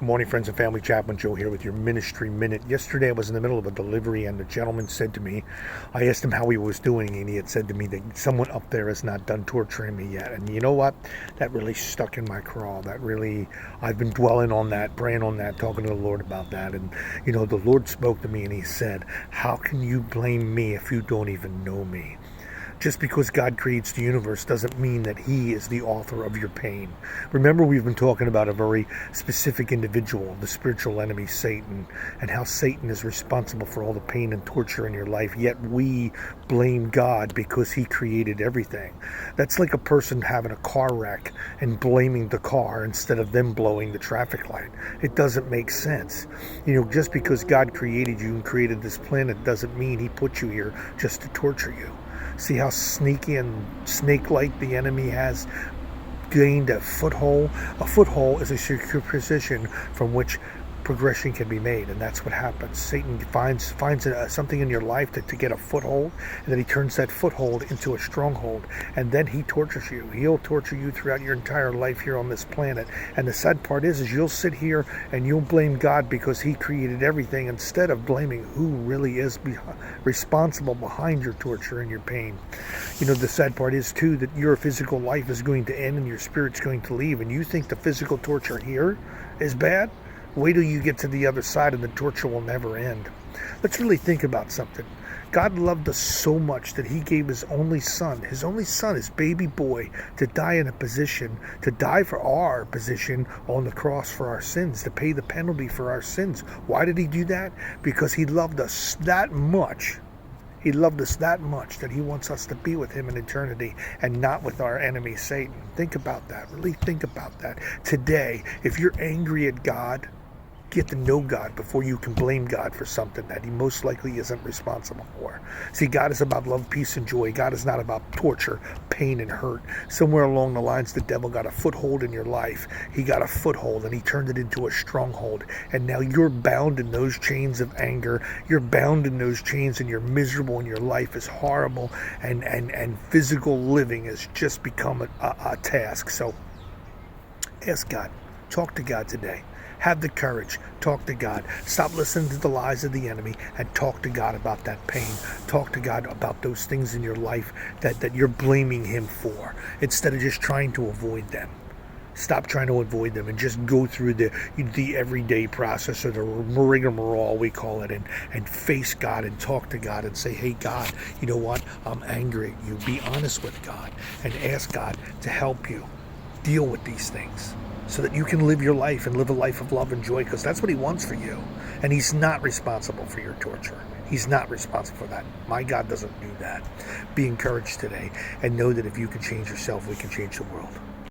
Good morning, friends and family. Chaplain Joe here with your Ministry Minute. Yesterday I was in the middle of a delivery and the gentleman said to me, I asked him how he was doing, and he had said to me that someone up there has not done torturing me yet. And you know what? That really stuck in my craw. I've been dwelling on that, praying on that, talking to the Lord about that. And the Lord spoke to me and he said, how can you blame me if you don't even know me? Just because God creates the universe doesn't mean that He is the author of your pain. Remember, we've been talking about a very specific individual, the spiritual enemy, Satan, and how Satan is responsible for all the pain and torture in your life, yet we blame God because He created everything. That's like a person having a car wreck and blaming the car instead of them blowing the traffic light. It doesn't make sense. Just because God created you and created this planet doesn't mean He put you here just to torture you. See how sneaky and snake-like the enemy has gained a foothold? A foothold is a secure position from which progression can be made, and that's what happens. Satan finds something in your life to get a foothold, and then he turns that foothold into a stronghold, and then he tortures you. He'll torture you throughout your entire life here on this planet. And the sad part is you'll sit here and you'll blame God because He created everything instead of blaming who really is responsible behind your torture and your pain. The sad part is too that your physical life is going to end and your spirit's going to leave, and you think the physical torture here is bad? Wait till you get to the other side and the torture will never end. Let's really think about something. God loved us so much that He gave His only Son, His baby boy, to die for our position on the cross for our sins, to pay the penalty for our sins. Why did He do that? Because He loved us that much. He loved us that much that He wants us to be with Him in eternity and not with our enemy, Satan. Think about that. Really think about that. Today, if you're angry at God, get to know God before you can blame God for something that He most likely isn't responsible for. See, God is about love, peace, and joy. God is not about torture, pain, and hurt. Somewhere along the lines, the devil got a foothold in your life. He got a foothold, and he turned it into a stronghold. And now you're bound in those chains of anger. You're bound in those chains, and you're miserable, and your life is horrible, and physical living has just become a task. So ask God. Talk to God today. Have the courage. Talk to God. Stop listening to the lies of the enemy and talk to God about that pain. Talk to God about those things in your life that you're blaming Him for, instead of just trying to avoid them. Stop trying to avoid them and just go through the everyday process, or the rigmarole we call it, and face God and talk to God and say, hey God, you know what? I'm angry at you. Be honest with God and ask God to help you deal with these things, so that you can live your life and live a life of love and joy, because that's what He wants for you. And He's not responsible for your torture. He's not responsible for that. My God doesn't do that. Be encouraged today and know that if you can change yourself, we can change the world.